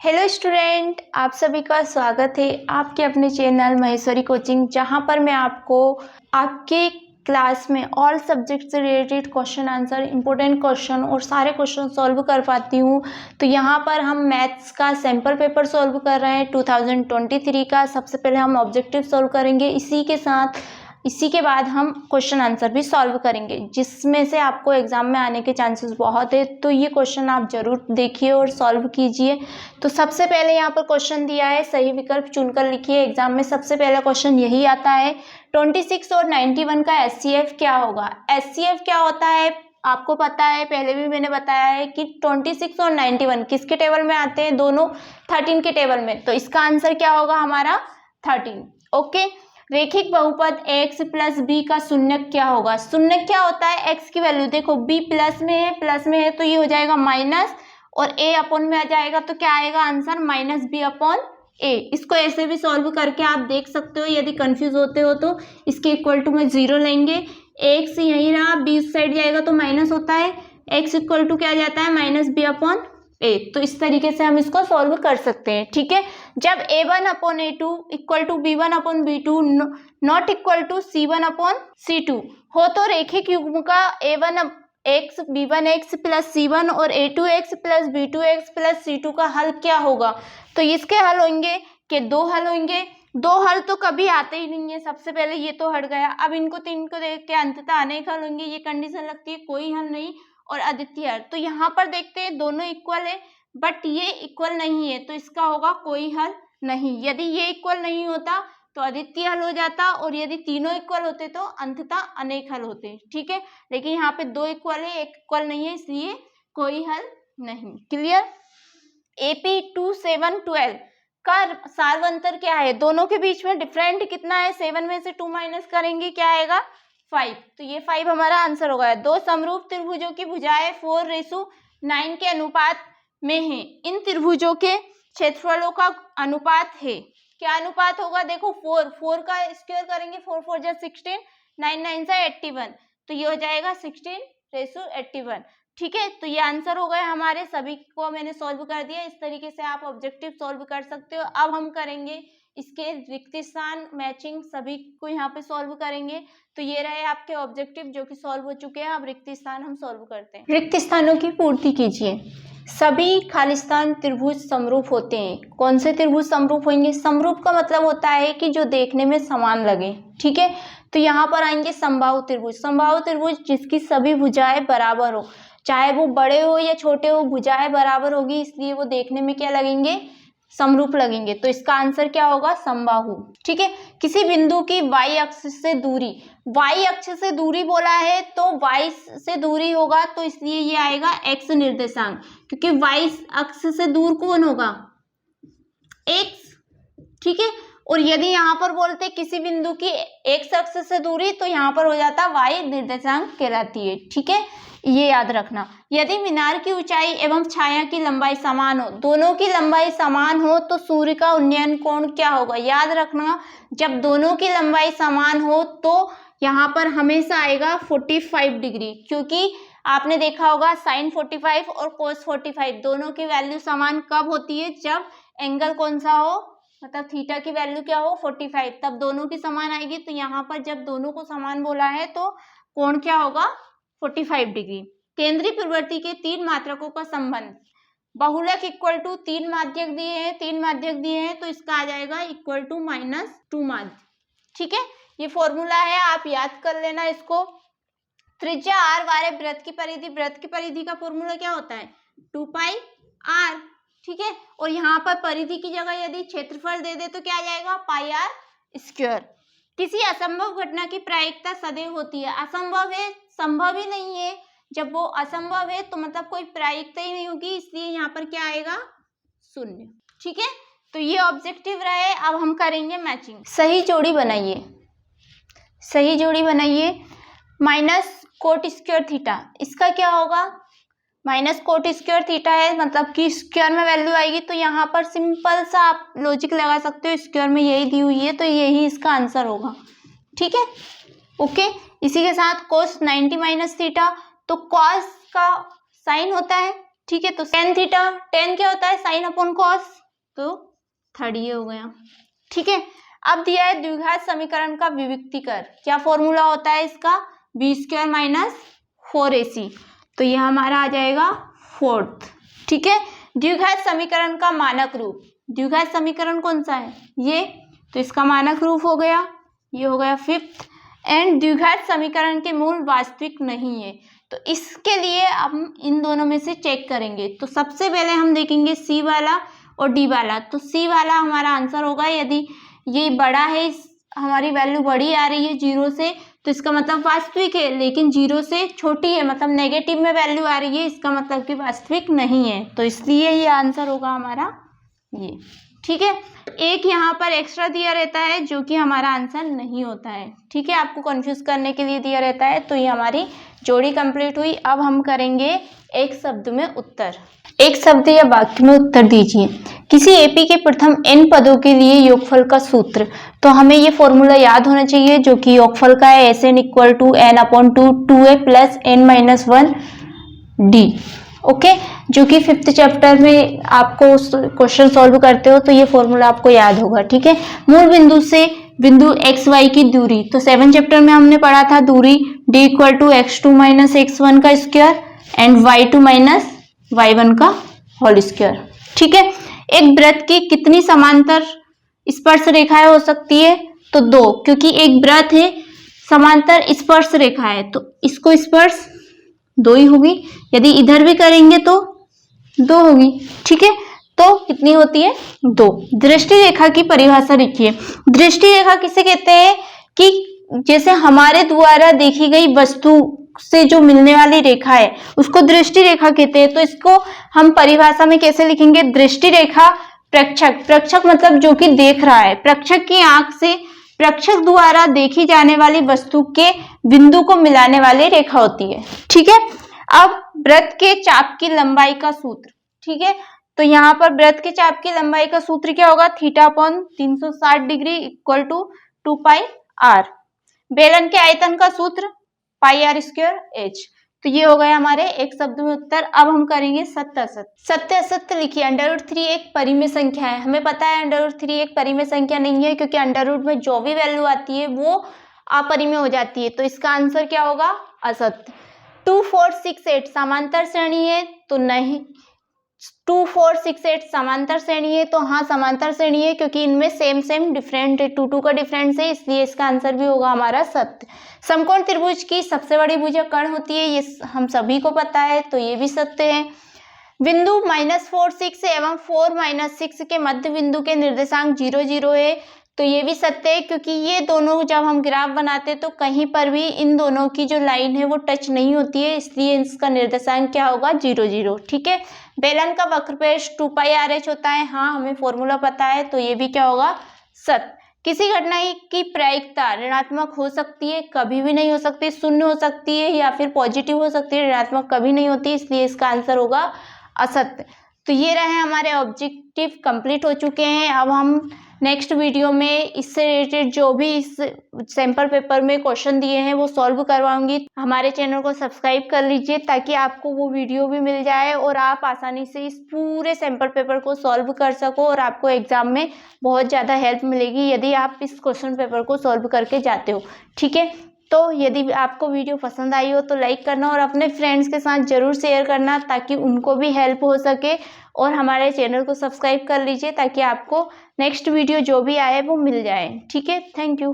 Hello student, आप सभी का स्वागत है आपके अपने चैनल महेश्वरी कोचिंग, जहां पर मैं आपको आपके क्लास में ऑल सब्जेक्ट से related question answer, important question और सारे क्वेश्चन सॉल्व कर पाती हूं। तो यहां पर हम मैथ्स का सैम्पल पेपर सॉल्व कर रहे हैं 2023 का। सबसे पहले हम ऑब्जेक्टिव सॉल्व करेंगे, इसी के बाद हम क्वेश्चन आंसर भी सॉल्व करेंगे, जिसमें से आपको एग्जाम में आने के चांसेस बहुत है। तो ये क्वेश्चन आप जरूर देखिए और सॉल्व कीजिए। तो सबसे पहले यहाँ पर क्वेश्चन दिया है, सही विकल्प चुनकर लिखिए। एग्जाम में सबसे पहला क्वेश्चन यही आता है, 26 और 91 का एचसीएफ क्या होगा। एचसीएफ क्या होता है आपको पता है, पहले भी मैंने बताया है कि 26 और 91 किसके टेबल में आते हैं, दोनों 13 के टेबल में। तो इसका आंसर क्या होगा हमारा 13। ओके, रेखिक बहुपद x प्लस बी का शून्यक क्या होगा। शून्यक क्या होता है, x की वैल्यू देखो b प्लस में है तो ये हो जाएगा माइनस, और a अपॉन में आ जाएगा तो क्या आएगा answer minus b upon a। इसको ऐसे भी सॉल्व करके आप देख सकते हो, यदि कंफ्यूज होते हो तो इसके इक्वल टू में 0 लेंगे, x यहीं रहा, b उस साइड जाएगा तो माइनस होता है, x इक्वल टू क्या जाता है माइनस बी अपॉन a। तो इस तरीके से हम इसको सॉल्व कर सकते हैं। ठीक है, जब a1 upon a2 equal to b1 upon b2 not equal to c1 upon c2 हो तो रेखिक युग्म का a1 x b1x plus c1 और a2x plus b2x plus c2 का हल क्या होगा। तो इसके हल होंगे कि दो हल होंगे। दो हल तो कभी आते ही नहीं है, सबसे पहले ये तो हट गया। अब इनको तीन को देख के अंततः अनेक हल होंगे, ये कंडीशन लगती है कोई हल नहीं और अद्वितीय हल। तो यहाँ पर देखते हैं दोनों इक्वल है, बट ये इक्वल नहीं है तो इसका होगा कोई हल नहीं। यदि ये इक्वल नहीं होता तो अद्वितीय हल हो जाता, और यदि तीनों इक्वल होते तो अंततः अनेक हल होते। ठीक है, लेकिन यहाँ पे दो इक्वल है, एक इक्वल नहीं है, इसलिए कोई हल नहीं। क्लियर। AP 2712 का सार्वंतर क्या है, दोनों के बीच में डिफरेंट कितना है, 7 में से 2 माइनस करेंगे क्या आएगा 5। तो ये 5 हमारा आंसर होगा। दो समरूप त्रिभुजों की भुजाएं 4:9 के अनुपात में है। इन त्रिभुजों के क्षेत्रफलों का अनुपात है, क्या अनुपात होगा, देखो 4 का स्क्वायर करेंगे, 4 4 जा 16, 9 9 जा 81, तो ये हो जाएगा 16:81। ठीक है, तो ये आंसर हो गए हमारे, सभी को मैंने सॉल्व कर दिया। इस तरीके से आप ऑब्जेक्टिव सॉल्व कर सकते हो। अब हम करेंगे इसके रिक्त स्थान मैचिंग, सभी को यहाँ पे सॉल्व करेंगे। तो ये रहे आपके ऑब्जेक्टिव जो कि सॉल्व हो चुके हैं। अब रिक्त स्थान हम सॉल्व करते हैं। रिक्त स्थानों की पूर्ति कीजिए। सभी खाली स्थान त्रिभुज समरूप होते हैं। कौन से त्रिभुज समरूप होंगे, समरूप का मतलब होता है कि जो देखने में समान लगे। ठीक है, तो यहाँ पर आएंगे समबाहु त्रिभुज। समबाहु त्रिभुज जिसकी सभी भुजाएं बराबर हो, चाहे वो बड़े हो या छोटे हो, भुजाएं बराबर होगी, इसलिए वो देखने में क्या लगेंगे, समरूप लगेंगे। तो इसका आंसर क्या होगा समबाहु। ठीक है, किसी बिंदु की y अक्ष से दूरी, y अक्ष से दूरी बोला है तो y से दूरी होगा, तो इसलिए ये आएगा x निर्देशांक, क्योंकि y अक्ष से दूर कौन होगा x। ठीक है, और यदि यहाँ पर बोलते किसी बिंदु की x अक्ष से दूरी, तो यहाँ पर हो जाता y निर्देशांक कहलाती है। ठीक है, ये याद रखना। यदि मीनार की ऊंचाई एवं छाया की लंबाई समान हो, दोनों की लंबाई समान हो, तो सूर्य का उन्नयन कोण क्या होगा। याद रखना, जब दोनों की लंबाई समान हो तो यहाँ पर हमेशा आएगा 45 डिग्री, क्योंकि आपने देखा होगा साइन 45 और कोस 45 दोनों की वैल्यू समान कब होती है, जब एंगल कौन सा हो, मतलब थीटा की वैल्यू क्या हो 45, तब दोनों की समान आएगी। तो यहाँ पर जब दोनों को समान बोला है तो कोण क्या होगा 45 डिग्री। केंद्रीय प्रवृत्ति के 3 मात्रकों का संबंध, बहुलक इक्वल टू 3 माध्यक दिए हैं, तो इसका आ जाएगा इक्वल टू -2 माध्य। ठीक है, ये फॉर्मूला है, आप याद कर लेना इसको। त्रिज्या r वाले वृत्त की परिधि का फॉर्मूला क्या होता है 2πr। ठीक है, और यहाँ पर परिधि की जगह यदि क्षेत्रफल दे दे तो क्या आ जाएगा πr²। किसी असंभव घटना की प्रायिकता सदैव होती है। असंभव है, संभव ही नहीं है, जब वो असंभव है तो मतलब कोई प्रायिकता ही नहीं होगी, इसलिए यहाँ पर क्या आएगा 0। ठीक है, तो ये ऑब्जेक्टिव रहे। अब हम करेंगे मैचिंग। सही जोड़ी बनाइए। माइनस कोट स्क्वायर थीटा, इसका क्या होगा माइनस कोट स्क्वायर थीटा है, मतलब कि स्क्वायर में वैल्यू आएगी, तो यहाँ पर सिंपल सा आप लॉजिक लगा सकते हो, स्क्वायर में यही दी हुई है तो यही इसका आंसर होगा। ठीक है, ओके। इसी के साथ cos 90 माइनस थीटा, तो cos का साइन होता है ठीक है। तो tan थीटा, tan क्या होता है साइन अपॉन कॉस, तो 30 हो गया। ठीक है। अब दिया है द्विघात समीकरण का विविक्तीकर, क्या फॉर्मूला होता है इसका, b² माइनस 4ac, तो यह हमारा आ जाएगा 4th। ठीक है। द्विघात समीकरण का मानक रूप, द्विघात समीकरण कौन सा है ये, तो इसका मानक रूप हो गया, ये हो गया 5th। एंड द्विघात समीकरण के मूल वास्तविक नहीं है, तो इसके लिए हम इन दोनों में से चेक करेंगे। तो सबसे पहले हम देखेंगे सी वाला और डी वाला। तो सी वाला हमारा आंसर होगा, यदि ये बड़ा है, हमारी वैल्यू बड़ी आ रही है 0 से, तो इसका मतलब वास्तविक है, लेकिन 0 से छोटी है, मतलब नेगेटिव में वैल्यू आ रही है, इसका मतलब कि वास्तविक नहीं है, तो इसलिए ये आंसर होगा हमारा ये। ठीक है। एक यहाँ पर एक्स्ट्रा दिया रहता है जो कि हमारा आंसर नहीं होता है। ठीक है, आपको कंफ्यूज करने के लिए दिया रहता है। तो ये हमारी जोड़ी कंप्लीट हुई। अब हम करेंगे एक शब्द में उत्तर। एक शब्द या वाक्य में उत्तर दीजिए। किसी एपी के प्रथम n पदों के लिए योगफल का सूत्र, तो हमें ये फॉर्मूला याद होना चाहिए जो कि योगफल का है, Sn equal to n/2 2a plus n-1 d। Okay, जो कि 5th चैप्टर में आपको क्वेश्चन सॉल्व करते हो तो ये फॉर्मूला आपको याद होगा। ठीक है। मूल बिंदु से बिंदु एक्स वाई की दूरी, तो 7 चैप्टर में हमने पढ़ा था दूरी d equal to x2 minus x1 का square and y2 minus y1 का होल स्क्वायर। ठीक है। एक वृत्त की कितनी समांतर स्पर्श रेखाएं हो सकती है, तो 2, क्योंकि एक वृत्त है समांतर स्पर्श रेखा है, तो इसको स्पर्श 2 ही होगी, यदि इधर भी करेंगे तो 2 होगी। ठीक है। तो कितनी होती है 2। दृष्टि रेखा की परिभाषा लिखिए। दृष्टि रेखा किसे कहते हैं, कि जैसे हमारे द्वारा देखी गई वस्तु से जो मिलने वाली रेखा है उसको दृष्टि रेखा कहते हैं। तो इसको हम परिभाषा में कैसे लिखेंगे, दृष्टि रेखा प्रक्षक, प्रक्षक मतलब जो कि देख रहा है, प्रक्षक की आंख से प्रक्षक द्वारा देखी जाने वाली वस्तु के बिंदु को मिलाने वाली रेखा होती है। ठीक है। अब वृत्त के चाप की लंबाई का सूत्र। ठीक है। तो यहाँ पर वृत्त के चाप की लंबाई का सूत्र क्या होगा, θ/360 डिग्री इक्वल टू 2πr। बेलन के आयतन का सूत्र πr²h। तो ये हो गया हमारे एक शब्द में उत्तर। अब हम करेंगे सत्य असत्य। सत्य असत्य लिखिए। √3 एक परिमेय संख्या है, हमें पता है √3 एक परिमेय संख्या नहीं है, क्योंकि √ में जो भी वैल्यू आती है वो अपरिमेय हो जाती है, तो इसका आंसर क्या होगा, असत्य। 2 4 6 8 समांतर श्रेणी है, तो नहीं। 2 4 6 8 समांतर श्रेणी है, तो हाँ समांतर श्रेणी है, क्योंकि इनमें सेम डिफरेंट है, 2 का डिफरेंस है, इसलिए इसका आंसर भी होगा हमारा सत्य। समकोण त्रिभुज की सबसे बड़ी भुजा कर्ण होती है, ये हम सभी को पता है, तो ये भी सत्य है। बिंदु -4 6 एवं 4 6 के मध्य बिंदु के निर्देशांक 0 0 है, तो ये भी सत्य है, क्योंकि ये दोनों जब हम ग्राफ बनाते हैं तो कहीं पर भी इन दोनों की जो लाइन है वो टच नहीं होती है, इसलिए इसका निर्देशांक क्या होगा, 0 0। ठीक है। बेलन का वक्रपेश 2πrh होता है, हाँ हमें फॉर्मूला पता है, तो ये भी क्या होगा, सत्य। किसी घटना की प्रायिकता ऋणात्मक हो सकती है, कभी भी नहीं हो सकती, शून्य हो सकती है या फिर पॉजिटिव हो सकती है, ऋणात्मक कभी नहीं होती, इसलिए इसका आंसर होगा असत्य। तो ये रहे हमारे ऑब्जेक्टिव कंप्लीट हो चुके हैं। अब हम नेक्स्ट वीडियो में इससे रिलेटेड जो भी इस सैम्पल पेपर में क्वेश्चन दिए हैं वो सॉल्व करवाऊंगी। हमारे चैनल को सब्सक्राइब कर लीजिए ताकि आपको वो वीडियो भी मिल जाए और आप आसानी से इस पूरे सैम्पल पेपर को सॉल्व कर सको और आपको एग्जाम में बहुत ज़्यादा हेल्प मिलेगी यदि आप इस क्वेश्चन पेपर को सॉल्व करके जाते हो। ठीक है। तो यदि आपको वीडियो पसंद आई हो तो लाइक करना और अपने फ्रेंड्स के साथ ज़रूर शेयर करना ताकि उनको भी हेल्प हो सके, और हमारे चैनल को सब्सक्राइब कर लीजिए ताकि आपको नेक्स्ट वीडियो जो भी आए वो मिल जाए। ठीक है। Thank you.